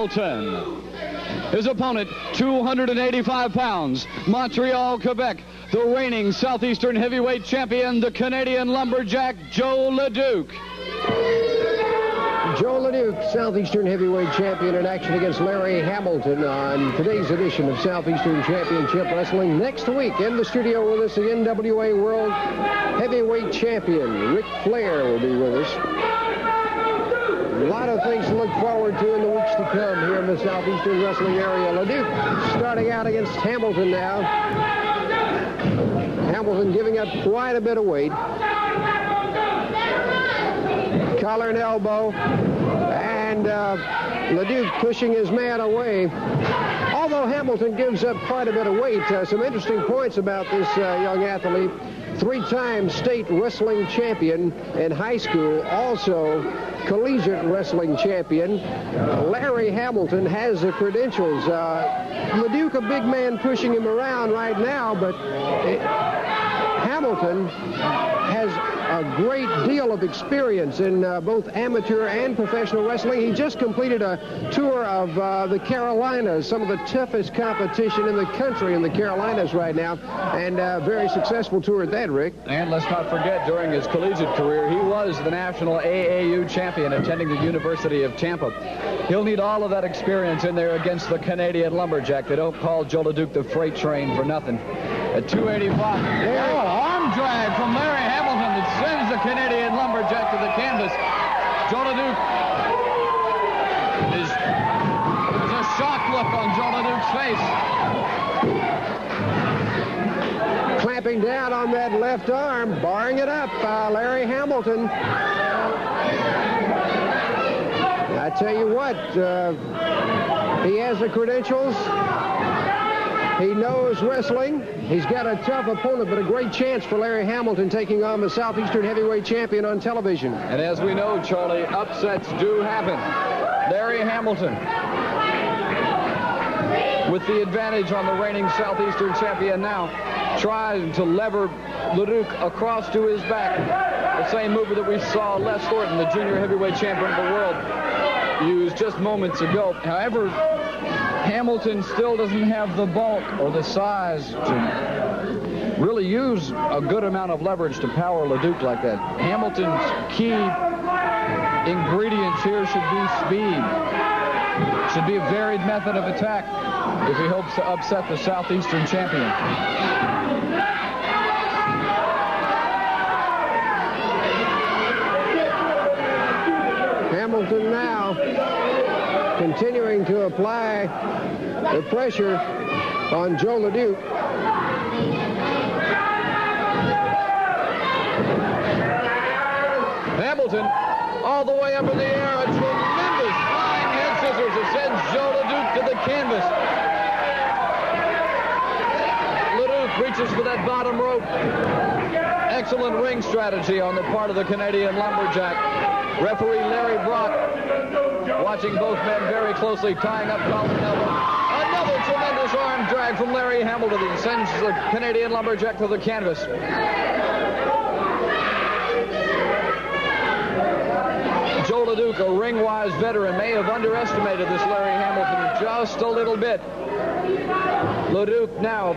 Hamilton. His opponent, 285 pounds, Montreal, Quebec, the reigning Southeastern heavyweight champion, the Canadian lumberjack, Joe Leduc. Joe Leduc, Southeastern heavyweight champion, in action against Larry Hamilton on today's edition of Southeastern Championship Wrestling. Next week, in the studio with us, the NWA World Heavyweight Champion, Ric Flair, will be with us. A lot of things to look forward to in the weeks to come here in the Southeastern wrestling area. Leduc starting out against Hamilton now. Hamilton giving up quite a bit of weight. Collar and elbow. And Leduc pushing his man away. Although Hamilton gives up quite a bit of weight, some interesting points about this young athlete. Three-time state wrestling champion in high school, also collegiate wrestling champion. Larry Hamilton has the credentials. Leduc, a big man pushing him around right now, but Hamilton has a great deal of experience in both amateur and professional wrestling. He just completed a tour of the Carolinas, some of the toughest competition in the country in the Carolinas right now, and a very successful tour at that, Rick. And let's not forget, during his collegiate career, he was the national AAU champion attending the University of Tampa. He'll need all of that experience in there against the Canadian lumberjack. They don't call Joe Leduc the freight train for nothing. At 285, arm drag from Larry Hamilton that sends the Canadian lumberjack to the canvas. Joe Leduc there's a shocked look on Joe Leduc's face. Clamping down on that left arm, barring it up, Larry Hamilton. I tell you what, he has the credentials. He knows wrestling. He's got a tough opponent, but a great chance for Larry Hamilton taking on the Southeastern heavyweight champion on television. And as we know, Charlie, upsets do happen. Larry Hamilton, with the advantage on the reigning Southeastern champion now, tries to lever Leduc across to his back. The same move that we saw Les Thornton, the junior heavyweight champion of the world, use just moments ago. However, Hamilton still doesn't have the bulk or the size to really use a good amount of leverage to power Leduc like that. Hamilton's key ingredients here should be speed. Should be a varied method of attack if he hopes to upset the Southeastern champion. Hamilton now continuing to apply the pressure on Joe Leduc. Hamilton all the way up in the air. A tremendous flying head scissors that sends Joe Leduc to the canvas. Leduc reaches for that bottom rope. Excellent ring strategy on the part of the Canadian lumberjack. Referee Larry Brock watching both men very closely, tying up collar and elbow. Another tremendous arm drag from Larry Hamilton that sends the Canadian lumberjack to the canvas. Joe Leduc, a ring-wise veteran, may have underestimated this Larry Hamilton just a little bit. Leduc now,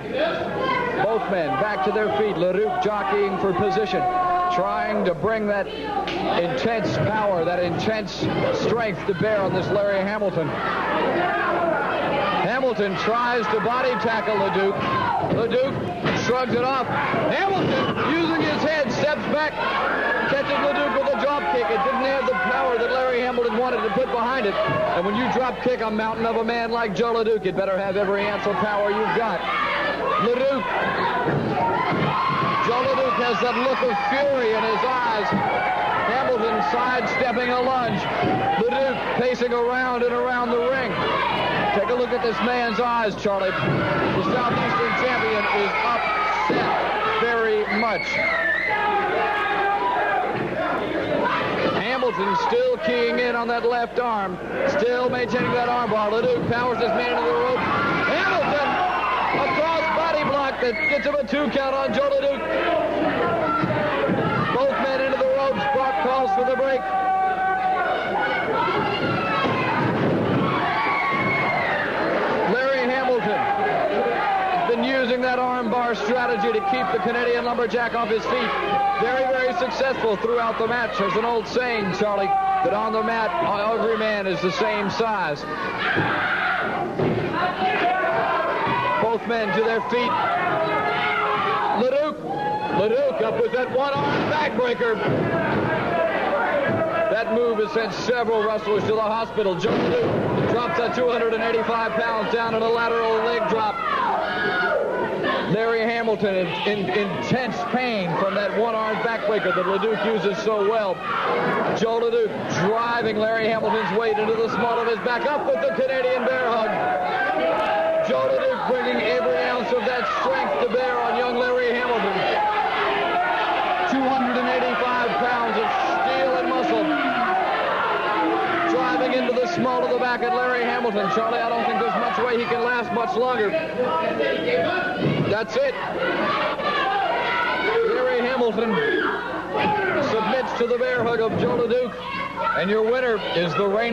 both men back to their feet. Leduc jockeying for position, trying to bring that intense power, that intense strength to bear on this Larry Hamilton. Hamilton tries to body tackle Leduc. Leduc shrugs it off. Hamilton, using his head, steps back, catches Leduc with a drop kick. It didn't have the power that Larry Hamilton wanted to put behind it. And when you drop kick a mountain of a man like Joe Leduc, you'd better have every ounce of power you've got. Leduc. Joe Leduc has that look of fury in his eyes. Hamilton sidestepping a lunge. Leduc pacing around and around the ring. Take a look at this man's eyes, Charlie. The Southeastern champion is upset very much. Hamilton still keying in on that left arm. Still maintaining that arm bar. Leduc powers this man into the rope. Hamilton, a cross body block that gets him a 2 count on Joe Leduc. Both men into the ropes. Brock calls for the break. our strategy to keep the Canadian lumberjack off his feet. Very, very successful throughout the match. There's an old saying, Charlie, that on the mat, every man is the same size. Both men to their feet. Leduc up with that one-arm backbreaker. That move has sent several wrestlers to the hospital. Joe Leduc drops at 285 pounds down in a lateral leg drop. Larry Hamilton in intense pain from that one-arm backbreaker that Leduc uses so well. Joe Leduc driving Larry Hamilton's weight into the small of his back. Up with the Canadian bear hug. Joe Leduc bringing every ounce of that strength to bear on young Larry Hamilton. 285 pounds of steel and muscle. Driving into the small of the back at Larry Hamilton. Charlie, I don't think there's much way he can last much longer. That's it. Larry Hamilton submits to the bear hug of Joe Leduc. And your winner is the reigning